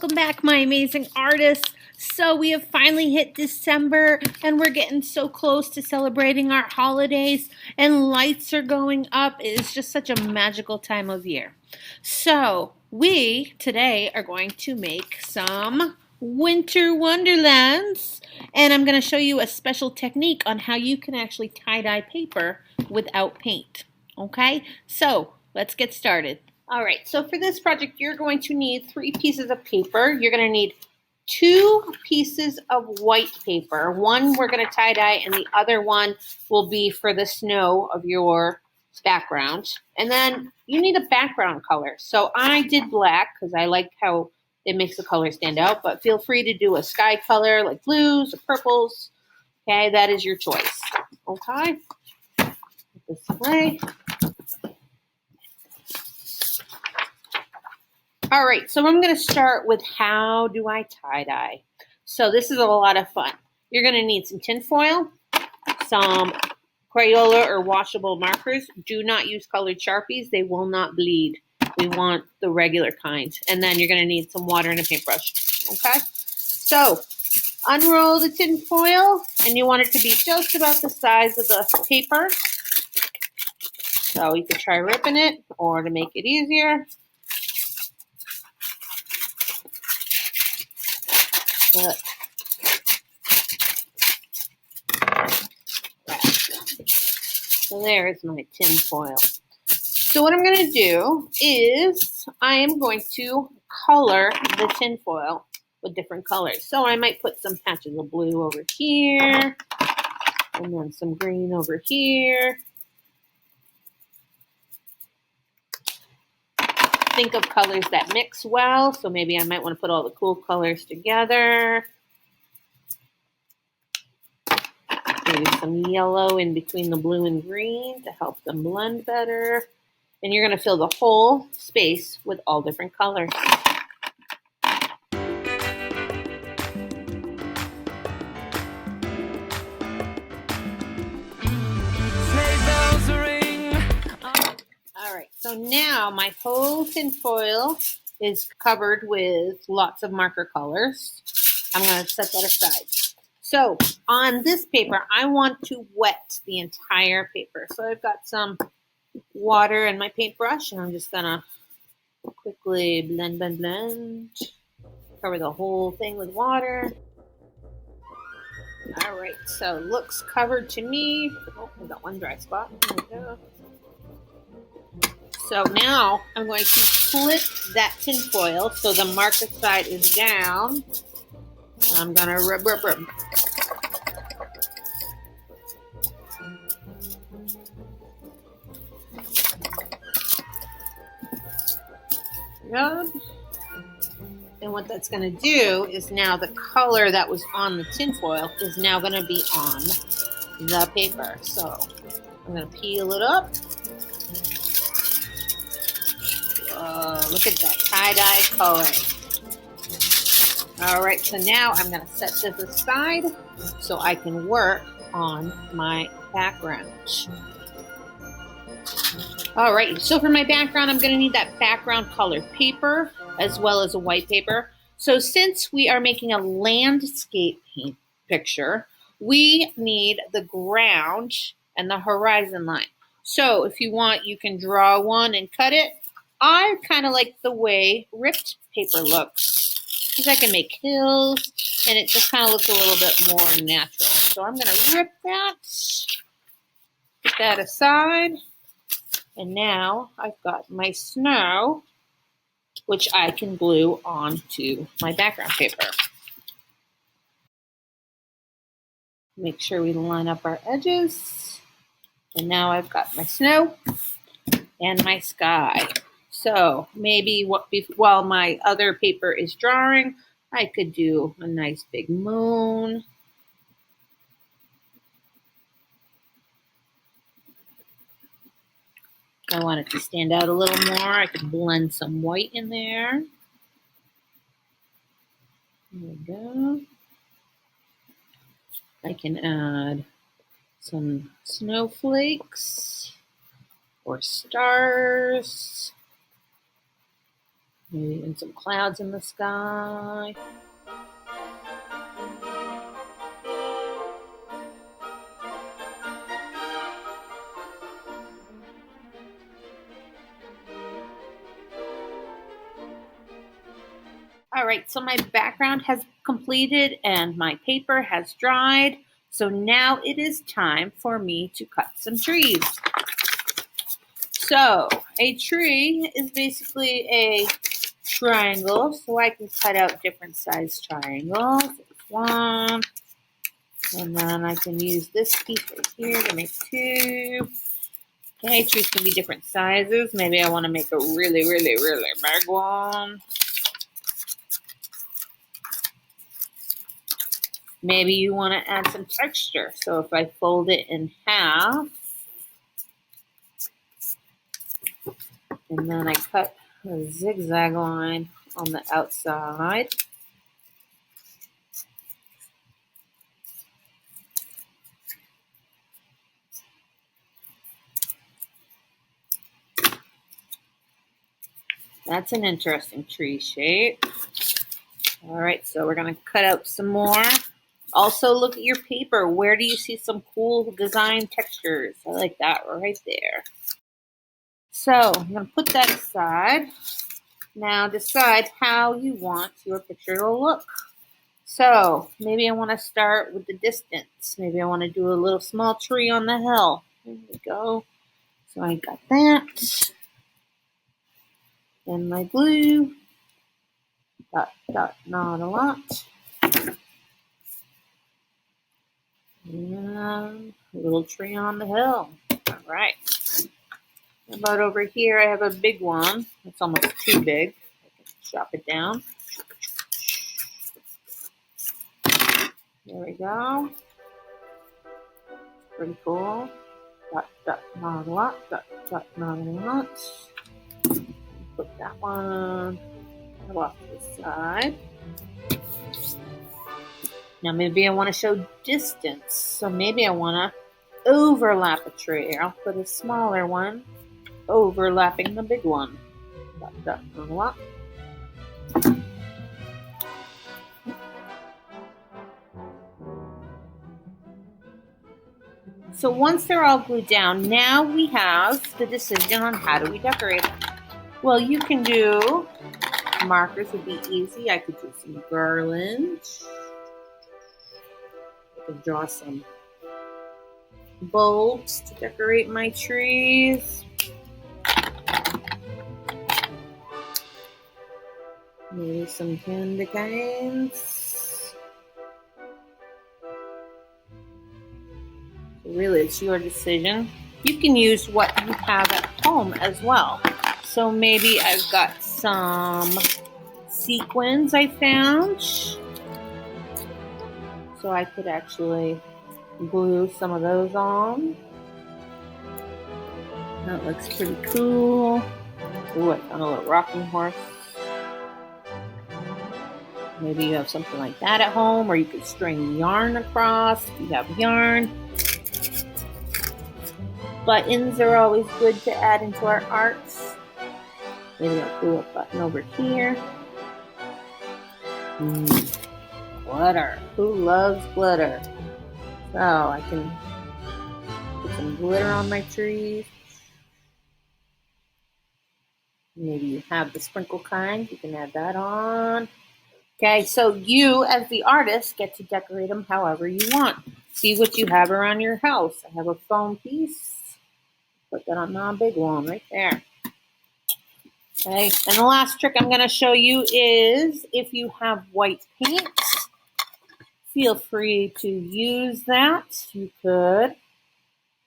Welcome back, my amazing artists. So we have finally hit December and we're getting so close to celebrating our holidays and lights are going up. It is just such a magical time of year. So we today are going to make some winter wonderlands, and I'm going to show you a special technique on how you can actually tie-dye paper without paint. Okay, so let's get started. All right, so for this project, you're going to need 3 pieces of paper. You're going to need 2 pieces of white paper. One we're going to tie-dye, and the other one will be for the snow of your background. And then you need a background color. So I did black because I like how it makes the color stand out, but feel free to do a sky color like blues or purples. Okay, that is your choice. Okay, put this away. All right, so I'm going to start with how do I tie-dye. So this is a lot of fun. You're going to need some tin foil, some Crayola or washable markers. Do not use colored Sharpies. They will not bleed. We want the regular kind. And then you're going to need some water and a paintbrush. Okay? So unroll the tin foil, and you want it to be just about the size of the paper. So you could try ripping it, or to make it easier, so there's my tin foil. So what I'm going to do is I am going to color the tin foil with different colors. So I might put some patches of blue over here, and then some green over here. Think of colors that mix well, so maybe I might want to put all the cool colors together. Maybe some yellow in between the blue and green to help them blend better. And you're going to fill the whole space with all different colors. Alright, so now my whole tin foil is covered with lots of marker colors. I'm going to set that aside. So on this paper, I want to wet the entire paper. So I've got some water and my paintbrush, and I'm just going to quickly blend. Cover the whole thing with water. Alright, so looks covered to me. Oh, I got one dry spot. There we go. So now I'm going to flip that tin foil so the marker side is down. I'm going to rub. Rub. And what that's going to do is now the color that was on the tin foil is now going to be on the paper. So I'm going to peel it up. Look at that tie-dye color. All right, so now I'm going to set this aside so I can work on my background. All right, so for my background, I'm going to need that background colored paper as well as a white paper. So since we are making a landscape picture, we need the ground and the horizon line. So if you want, you can draw one and cut it. I kind of like the way ripped paper looks because I can make hills and it just kind of looks a little bit more natural. So I'm going to rip that, put that aside, and now I've got my snow, which I can glue onto my background paper. Make sure we line up our edges, and now I've got my snow and my sky. So maybe while my other paper is drying, I could do a nice big moon. If I want it to stand out a little more, I could blend some white in there. There we go. I can add some snowflakes or stars. Maybe even some clouds in the sky. All right, so my background has completed and my paper has dried. So now it is time for me to cut some trees. So a tree is basically a triangle, so I can cut out different size triangles. There's one, and then I can use this piece right here to make two. Okay, trees can be different sizes. Maybe I want to make a really, really, really big one. Maybe you want to add some texture. So if I fold it in half, and then I cut a zigzag line on the outside. That's an interesting tree shape. All right, so we're going to cut out some more. Also, look at your paper. Where do you see some cool design textures? I like that right there. So I'm going to put that aside. Now decide how you want your picture to look. So maybe I want to start with the distance. Maybe I want to do a little small tree on the hill. There we go. So I got that. And my glue. Dot, dot, not a lot. And a little tree on the hill. All right. How about over here? I have a big one. It's almost too big. I can chop it down. There we go. Pretty cool. Dot, dot, not a lot. Dot, dot, not a lot. Put that one off to the side. Now maybe I want to show distance. So maybe I want to overlap a tree. I'll put a smaller one overlapping the big one. Dot, dot, not a lot. So once they're all glued down, now we have the decision on how do we decorate them. Well, you can do markers would be easy. I could do some garlands. I could draw some bulbs to decorate my trees. Maybe some candy canes. Really, it's your decision. You can use what you have at home as well. So maybe I've got some sequins I found. So I could actually glue some of those on. That looks pretty cool. Ooh, I found a little rocking horse. Maybe you have something like that at home, or you could string yarn across if you have yarn. Buttons are always good to add into our arts. Maybe I'll glue a button over here. Glitter. Who loves glitter? So I can put some glitter on my trees. Maybe you have the sprinkle kind. You can add that on. Okay, so you as the artist get to decorate them however you want. See what you have around your house. I have a foam piece. Put that on the big one right there. Okay, and the last trick I'm going to show you is if you have white paint, feel free to use that. You could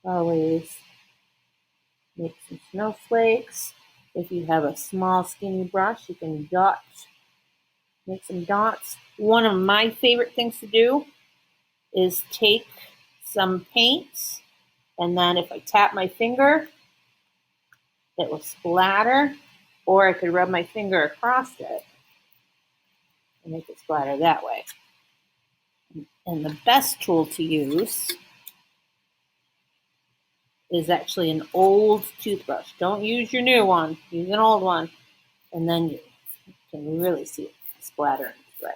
always make some snowflakes. If you have a small skinny brush, you can make some dots. One of my favorite things to do is take some paint, and then if I tap my finger, it will splatter, or I could rub my finger across it and make it splatter that way. And the best tool to use is actually an old toothbrush. Don't use your new one. Use an old one. And then you Can you really see it splattering thread?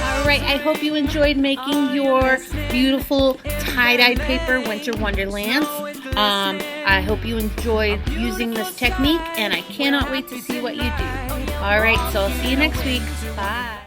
Alright, I hope you enjoyed making your beautiful tie-dye paper winter wonderlands. I hope you enjoyed using this technique, and I cannot wait to see what you do. Alright, so I'll see you next week. Bye.